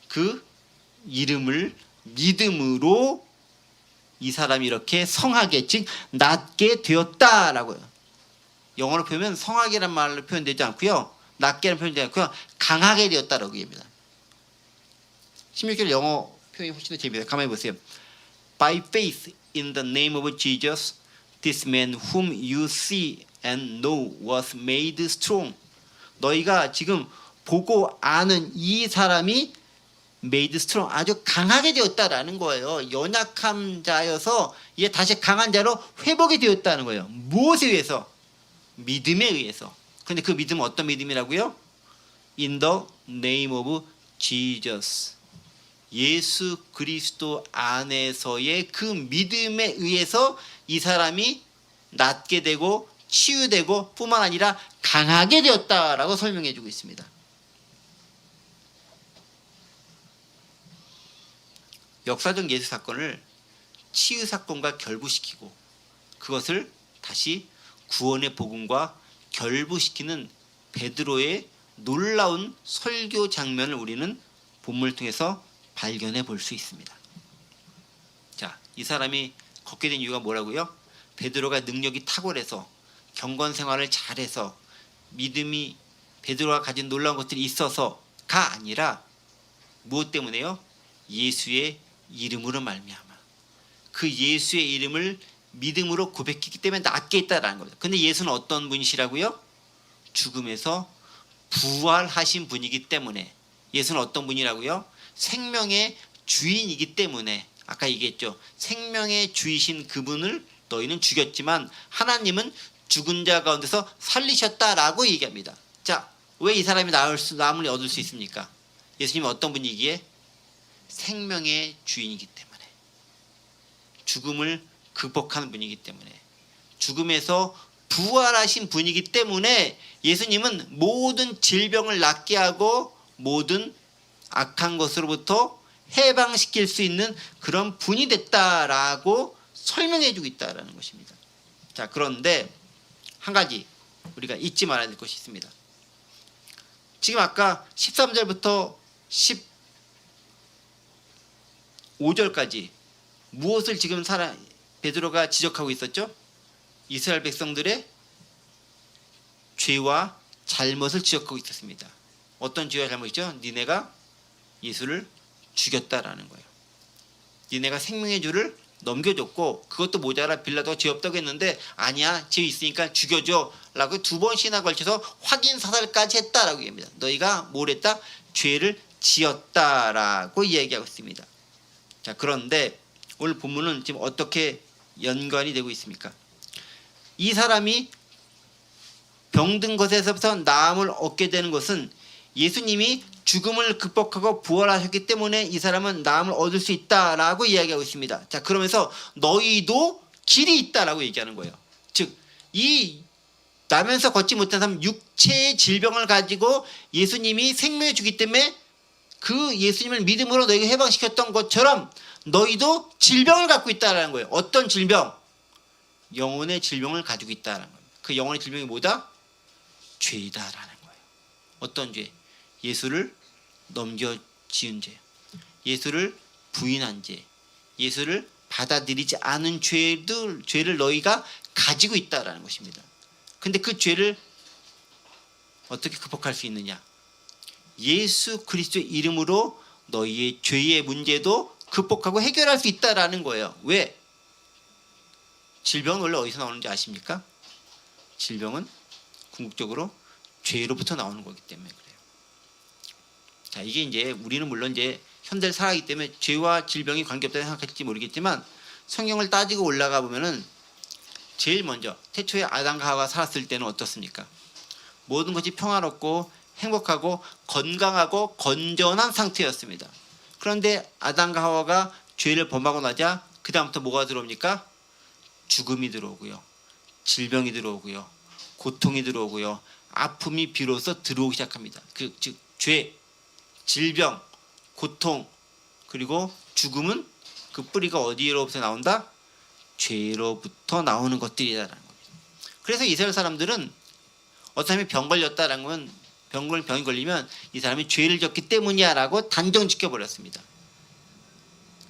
그 이름을 믿음으로 이 사람이 이렇게 성하게, 즉 낫게 되었다라고요. 영어로 표현하면 성하게란 말로 표현되지 않고요, 낫게라는 표현되지 않고요, 강하게 되었다라고 얘기합니다. 16절 영어 표현이 훨씬 더 재미있어요. 가만히 보세요. By faith in the name of Jesus, this man whom you see and know was made strong. 너희가 지금 보고 아는 이 사람이 made strong, 아주 강하게 되었다라는 거예요. 연약한 자여서 이제 다시 강한 자로 회복이 되었다는 거예요. 무엇에 의해서? 믿음에 의해서. 그런데 그 믿음은 어떤 믿음이라고요? In the name of Jesus. 예수 그리스도 안에서의 그 믿음에 의해서 이 사람이 낫게 되고 치유되고 뿐만 아니라 강하게 되었다라고 설명해 주고 있습니다. 역사적 예수 사건을 치유 사건과 결부시키고 그것을 다시 구원의 복음과 결부시키는 베드로의 놀라운 설교 장면을 우리는 본문을 통해서 발견해 볼 수 있습니다. 자, 이 사람이 걷게 된 이유가 뭐라고요? 베드로가 능력이 탁월해서 경건 생활을 잘해서 믿음이 베드로가 가진 놀라운 것들이 있어서가 아니라 무엇 때문에요? 예수의 이름으로 말미암아. 그 예수의 이름을 믿음으로 고백했기 때문에 낫게 있다라는 겁니다. 근데 예수는 어떤 분이시라고요? 죽음에서 부활하신 분이기 때문에. 예수는 어떤 분이라고요? 생명의 주인이기 때문에. 아까 얘기했죠. 생명의 주이신 그분을 너희는 죽였지만 하나님은 죽은 자 가운데서 살리셨다라고 얘기합니다. 자, 왜 이 사람이 나음을 얻을 수 있습니까? 예수님은 어떤 분이기에? 생명의 주인이기 때문에. 죽음을 극복하는 분이기 때문에. 죽음에서 부활하신 분이기 때문에 예수님은 모든 질병을 낫게 하고 모든 악한 것으로부터 해방시킬 수 있는 그런 분이 됐다라고 설명해 주고 있다라는 것입니다. 자, 그런데 한 가지 우리가 잊지 말아야 될 것이 있습니다. 지금 아까 13절부터 15절까지 무엇을 지금 베드로가 지적하고 있었죠? 이스라엘 백성들의 죄와 잘못을 지적하고 있었습니다. 어떤 죄와 잘못이죠? 니네가 예수를 죽였다라는 거예요. 니네가 생명의 주를 넘겨줬고 그것도 모자라 빌라도가 죄 없다고 했는데 아니야 죄 있으니까 죽여줘 라고 2번씩이나 걸쳐서 확인 사살까지 했다라고 얘기합니다. 너희가 뭘 했다? 죄를 지었다라고 이야기하고 있습니다. 자, 그런데 오늘 본문은 지금 어떻게 연관이 되고 있습니까? 이 사람이 병든 것에서부터 나음을 얻게 되는 것은 예수님이 죽음을 극복하고 부활하셨기 때문에 이 사람은 나음을 얻을 수 있다라고 이야기하고 있습니다. 자, 그러면서 너희도 길이 있다라고 얘기하는 거예요. 즉, 이 나면서 걷지 못한 사람 육체의 질병을 가지고 예수님이 생명을 주기 때문에 그 예수님을 믿음으로 너희가 해방시켰던 것처럼 너희도 질병을 갖고 있다라는 거예요. 어떤 질병? 영혼의 질병을 가지고 있다라는 거예요. 그 영혼의 질병이 뭐다? 죄이다라는 거예요. 어떤 죄? 예수를 넘겨지은 죄, 예수를 부인한 죄, 예수를 받아들이지 않은 죄를 너희가 가지고 있다라는 것입니다. 근데 그 죄를 어떻게 극복할 수 있느냐? 예수 그리스도의 이름으로 너희의 죄의 문제도 극복하고 해결할 수 있다라는 거예요. 왜? 질병은 원래 어디서 나오는지 아십니까? 질병은 궁극적으로 죄로부터 나오는 거기 때문에 그래요. 자, 이게 이제 우리는 물론 이제 현대를 살아가기 때문에 죄와 질병이 관계없다고 생각할지 모르겠지만 성경을 따지고 올라가 보면은 제일 먼저 태초에 아담과 하와가 살았을 때는 어떻습니까? 모든 것이 평화롭고 행복하고 건강하고 건전한 상태였습니다. 그런데 아담과 하와가 죄를 범하고 나자 그 다음부터 뭐가 들어옵니까? 죽음이 들어오고요, 질병이 들어오고요, 고통이 들어오고요, 아픔이 비로소 들어오기 시작합니다. 즉 죄, 질병, 고통 그리고 죽음은 그 뿌리가 어디로부터 나온다? 죄로부터 나오는 것들이다라는 겁니다. 그래서 이스라엘 사람들은 어떤 사람이 병 걸렸다라는 건 병이 걸리면 이 사람이 죄를 졌기 때문이야라고 단정 지켜버렸습니다.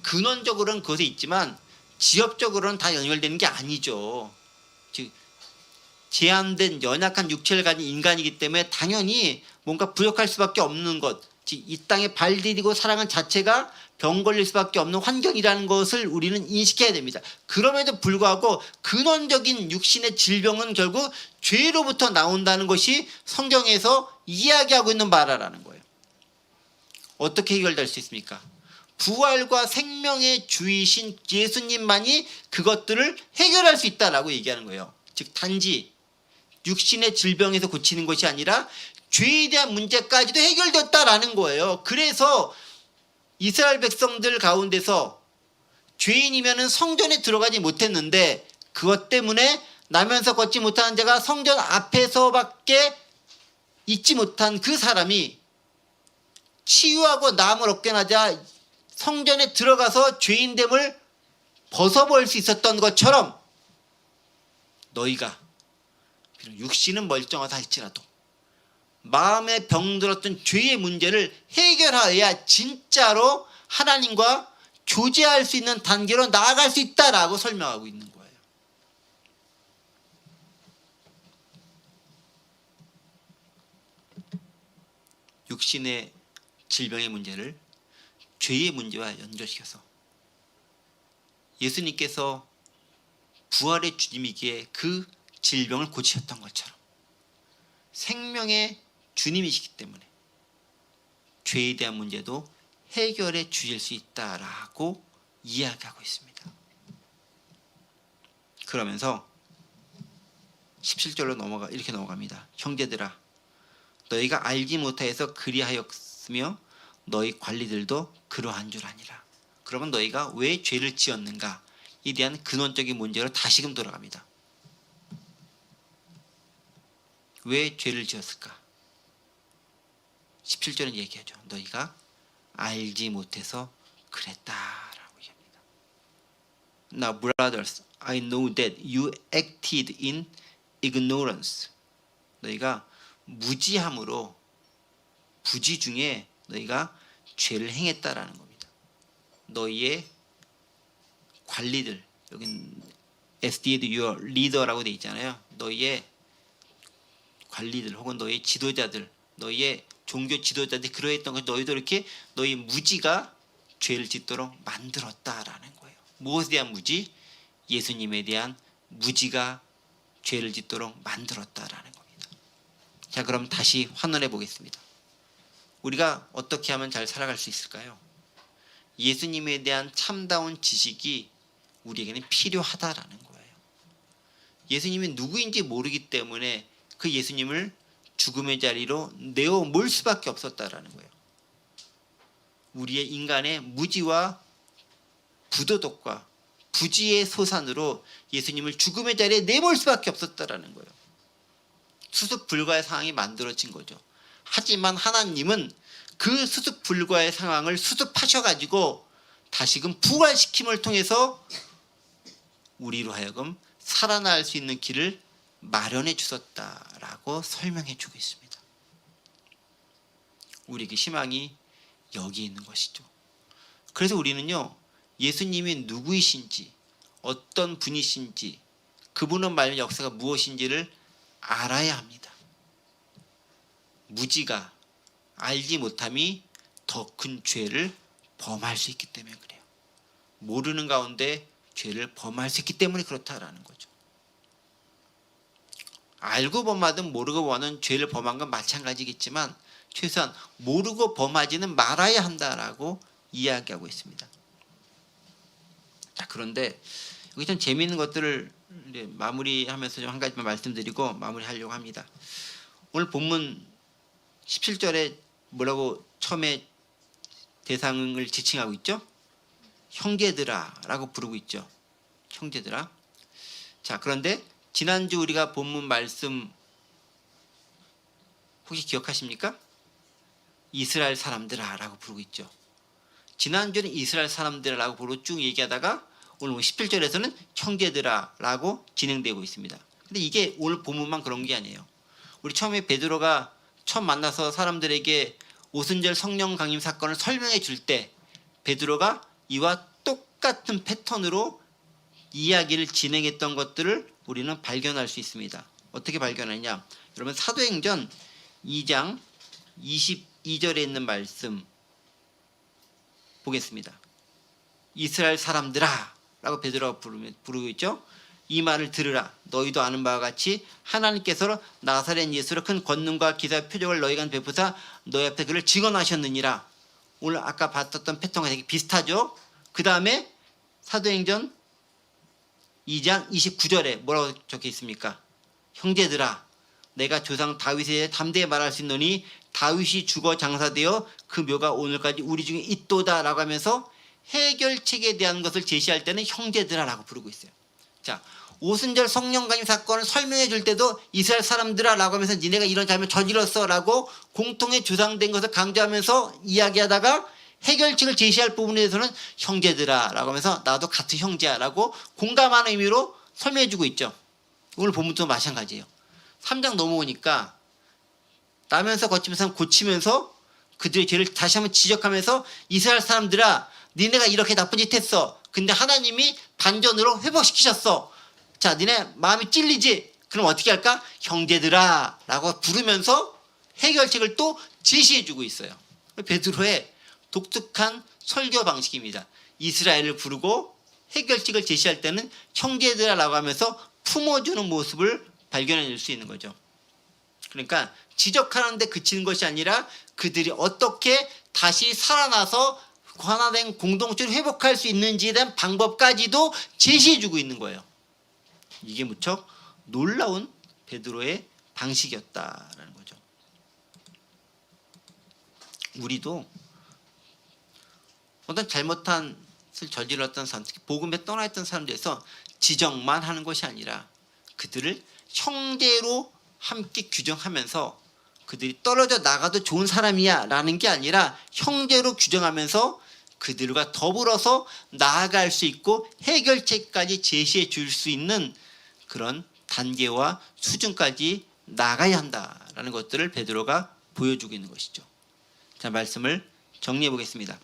근원적으로는 그것에 있지만 지엽적으로는 다 연결되는 게 아니죠. 즉 제한된 연약한 육체를 가진 인간이기 때문에 당연히 뭔가 부족할 수밖에 없는 것, 즉 이 땅에 발 디디고 살아가는 자체가 병 걸릴 수밖에 없는 환경이라는 것을 우리는 인식해야 됩니다. 그럼에도 불구하고 근원적인 육신의 질병은 결국 죄로부터 나온다는 것이 성경에서 이야기하고 있는 바라는 거예요. 어떻게 해결될 수 있습니까? 부활과 생명의 주이신 예수님만이 그것들을 해결할 수 있다라고 얘기하는 거예요. 즉 단지 육신의 질병에서 고치는 것이 아니라 죄에 대한 문제까지도 해결됐다라는 거예요. 그래서 이스라엘 백성들 가운데서 죄인이면은 성전에 들어가지 못했는데 그것 때문에 나면서 걷지 못하는 자가 성전 앞에서밖에 있지 못한 그 사람이 치유하고 나음을 얻게 하자 성전에 들어가서 죄인됨을 벗어버릴 수 있었던 것처럼 너희가 비록 육신은 멀쩡하다 할지라도 마음에 병들었던 죄의 문제를 해결하여야 진짜로 하나님과 교제할 수 있는 단계로 나아갈 수 있다라고 설명하고 있는 거예요. 육신의 질병의 문제를 죄의 문제와 연결시켜서 예수님께서 부활의 주님이기에 그 질병을 고치셨던 것처럼 생명의 주님이시기 때문에 죄에 대한 문제도 해결해 주실 수 있다라고 이야기하고 있습니다. 그러면서 17절로 이렇게 넘어갑니다. 형제들아, 너희가 알지 못하여서 그리하였으며 너희 관리들도 그러한 줄 아니라. 그러면 너희가 왜 죄를 지었는가에 대한 근원적인 문제로 다시금 돌아갑니다. 왜 죄를 지었을까? 17절은 얘기하죠. 너희가 알지 못해서 그랬다라고 얘기합니다. Now brothers, I know that you acted in ignorance. 너희가 무지함으로 부지 중에 너희가 죄를 행했다라는 겁니다. 너희의 관리들, 여긴 SD에도 your leader라고 돼 있잖아요. 너희의 관리들 혹은 너희의 지도자들, 너희의 종교 지도자들이 그러했던 것, 너희도 이렇게 너희 무지가 죄를 짓도록 만들었다라는 거예요. 무엇에 대한 무지? 예수님에 대한 무지가 죄를 짓도록 만들었다라는 겁니다. 자, 그럼 다시 환원해 보겠습니다. 우리가 어떻게 하면 잘 살아갈 수 있을까요? 예수님에 대한 참다운 지식이 우리에게는 필요하다라는 거예요. 예수님이 누구인지 모르기 때문에 그 예수님을 죽음의 자리로 내어 몰 수밖에 없었다라는 거예요. 우리의 인간의 무지와 부도덕과 부지의 소산으로 예수님을 죽음의 자리에 내몰 수밖에 없었다라는 거예요. 수습 불가의 상황이 만들어진 거죠. 하지만 하나님은 그 수습 불가의 상황을 수습하셔가지고 다시금 부활시킴을 통해서 우리로 하여금 살아날 수 있는 길을 마련해 주셨다라고 설명해 주고 있습니다. 우리에게 희망이 여기 있는 것이죠. 그래서 우리는요, 예수님이 누구이신지, 어떤 분이신지, 그분은 말하는 역사가 무엇인지를 알아야 합니다. 무지가 알지 못함이 더 큰 죄를 범할 수 있기 때문에 그래요. 모르는 가운데 죄를 범할 수 있기 때문에 그렇다라는 거죠. 알고 범하든 모르고 범하든 죄를 범한 건 마찬가지겠지만 최소한 모르고 범하지는 말아야 한다라고 이야기하고 있습니다. 자, 그런데 여기 좀 재미있는 것들을 이제 마무리하면서 좀 한 가지만 말씀드리고 마무리하려고 합니다. 오늘 본문 17절에 뭐라고 처음에 대상을 지칭하고 있죠? 형제들아 라고 부르고 있죠. 형제들아. 자, 그런데 지난주 우리가 본문 말씀 혹시 기억하십니까? 이스라엘 사람들아 라고 부르고 있죠. 지난주는 이스라엘 사람들아 라고 부르고 쭉 얘기하다가 오늘 17절에서는 형제들아 라고 진행되고 있습니다. 근데 이게 오늘 본문만 그런 게 아니에요. 우리 처음에 베드로가 처음 만나서 사람들에게 오순절 성령 강림 사건을 설명해 줄 때 베드로가 이와 똑같은 패턴으로 이야기를 진행했던 것들을 우리는 발견할 수 있습니다. 어떻게 발견하냐? 여러분 사도행전 2장 22절에 있는 말씀 보겠습니다. 이스라엘 사람들아 라고 베드로가 부르고 있죠. 이 말을 들으라. 너희도 아는 바와 같이 하나님께서 나사렛 예수로 큰 권능과 기사의 표적을 너희가 베푸사 너희 앞에 그를 증언하셨느니라. 오늘 아까 봤었던 패턴과 되게 비슷하죠. 그 다음에 사도행전 2장 29절에 뭐라고 적혀 있습니까? 형제들아, 내가 조상 다윗에 담대히 말할 수 있노니 다윗이 죽어 장사되어 그 묘가 오늘까지 우리 중에 있도다 라고 하면서 해결책에 대한 것을 제시할 때는 형제들아 라고 부르고 있어요. 자, 오순절 성령 강림 사건을 설명해 줄 때도 이스라엘 사람들아 라고 하면서 니네가 이런 잘못 저질렀어 라고 공통의 조상된 것을 강조하면서 이야기하다가 해결책을 제시할 부분에 대해서는 형제들아 라고 하면서 나도 같은 형제야 라고 공감하는 의미로 설명해 주고 있죠. 오늘 본문도 마찬가지예요. 3장 넘어오니까 나면서 거치면서 고치면서 그들의 죄를 다시 한번 지적하면서 이스라엘 사람들아 니네가 이렇게 나쁜 짓 했어. 근데 하나님이 반전으로 회복시키셨어. 자, 니네 마음이 찔리지? 그럼 어떻게 할까? 형제들아 라고 부르면서 해결책을 또 제시해주고 있어요. 베드로의 독특한 설교 방식입니다. 이스라엘을 부르고 해결책을 제시할 때는 형제들아 라고 하면서 품어주는 모습을 발견해낼 수 있는 거죠. 그러니까 지적하는 데 그치는 것이 아니라 그들이 어떻게 다시 살아나서 하나된 공동체를 회복할 수 있는지에 대한 방법까지도 제시해주고 있는 거예요. 이게 무척 놀라운 베드로의 방식이었다라는 거죠. 우리도 어떤 잘못한 것을 저질렀던 사람, 특히 복음에 떠나 있던 사람들에서 지적만 하는 것이 아니라 그들을 형제로 함께 규정하면서 그들이 떨어져 나가도 좋은 사람이야 라는 게 아니라 형제로 규정하면서 그들과 더불어서 나아갈 수 있고 해결책까지 제시해 줄 수 있는 그런 단계와 수준까지 나가야 한다라는 것들을 베드로가 보여주고 있는 것이죠. 자, 말씀을 정리해 보겠습니다.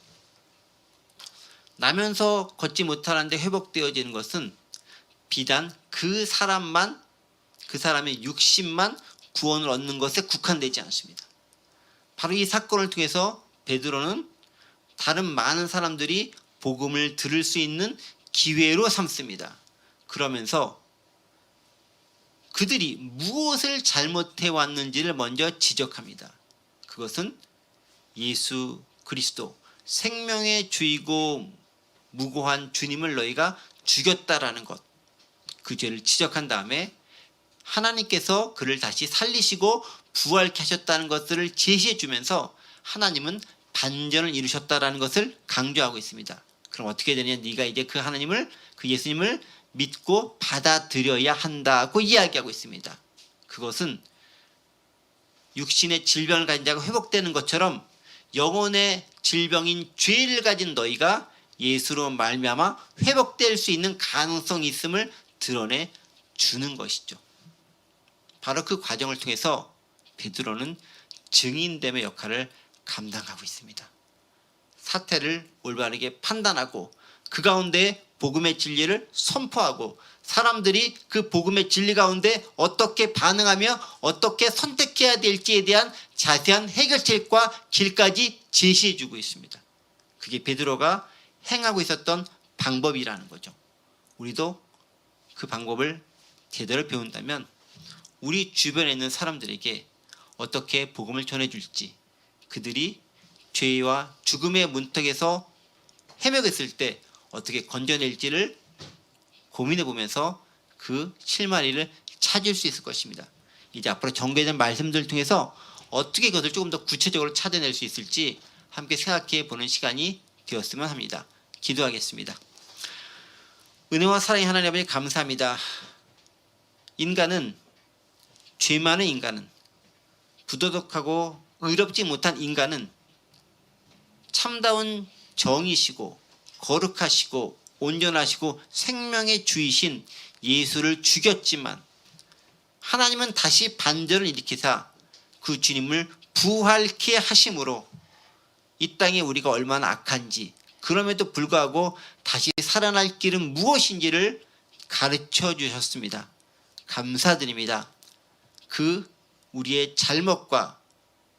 나면서 걷지 못하는데 회복되어지는 것은 비단 그 사람만, 그 사람의 육신만 구원을 얻는 것에 국한되지 않습니다. 바로 이 사건을 통해서 베드로는 다른 많은 사람들이 복음을 들을 수 있는 기회로 삼습니다. 그러면서 그들이 무엇을 잘못해 왔는지를 먼저 지적합니다. 그것은 예수 그리스도 생명의 주이고 무고한 주님을 너희가 죽였다라는 것, 그 죄를 지적한 다음에 하나님께서 그를 다시 살리시고 부활케 하셨다는 것들을 제시해 주면서 하나님은 반전을 이루셨다라는 것을 강조하고 있습니다. 그럼 어떻게 되느냐? 네가 이제 그 하나님을, 그 예수님을 믿고 받아들여야 한다고 이야기하고 있습니다. 그것은 육신의 질병을 가진 자가 회복되는 것처럼 영혼의 질병인 죄를 가진 너희가 예수로 말미암아 회복될 수 있는 가능성이 있음을 드러내 주는 것이죠. 바로 그 과정을 통해서 베드로는 증인됨의 역할을 감당하고 있습니다. 사태를 올바르게 판단하고 그 가운데 복음의 진리를 선포하고 사람들이 그 복음의 진리 가운데 어떻게 반응하며 어떻게 선택해야 될지에 대한 자세한 해결책과 길까지 제시해 주고 있습니다. 그게 베드로가 행하고 있었던 방법이라는 거죠. 우리도 그 방법을 제대로 배운다면 우리 주변에 있는 사람들에게 어떻게 복음을 전해줄지, 그들이 죄와 죽음의 문턱에서 헤매겠을 때 어떻게 건져낼지를 고민해 보면서 그 실마리를 찾을 수 있을 것입니다. 이제 앞으로 전개된 말씀들을 통해서 어떻게 그것을 조금 더 구체적으로 찾아낼 수 있을지 함께 생각해 보는 시간이 되었으면 합니다. 기도하겠습니다. 은혜와 사랑의 하나님 아버지 감사합니다. 인간은, 죄 많은 인간은, 부도덕하고 의롭지 못한 인간은 참다운 정이시고 거룩하시고 온전하시고 생명의 주이신 예수를 죽였지만 하나님은 다시 반전을 일으키사 그 주님을 부활케 하심으로 이 땅에 우리가 얼마나 악한지, 그럼에도 불구하고 다시 살아날 길은 무엇인지를 가르쳐 주셨습니다. 감사드립니다. 그 우리의 잘못과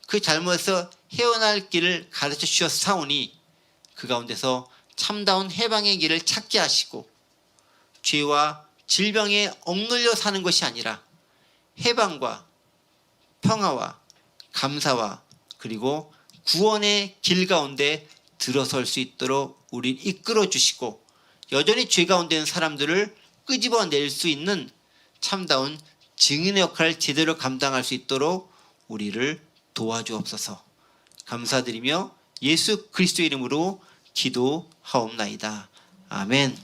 그 잘못에서 헤어날 길을 가르쳐 주셨사오니 그 가운데서 참다운 해방의 길을 찾게 하시고 죄와 질병에 억눌려 사는 것이 아니라 해방과 평화와 감사와 그리고 구원의 길 가운데 들어설 수 있도록 우리를 이끌어 주시고 여전히 죄 가운데 있는 사람들을 끄집어낼 수 있는 참다운 증인의 역할을 제대로 감당할 수 있도록 우리를 도와주옵소서. 감사드리며 예수 그리스도의 이름으로 기도하옵나이다. 아멘.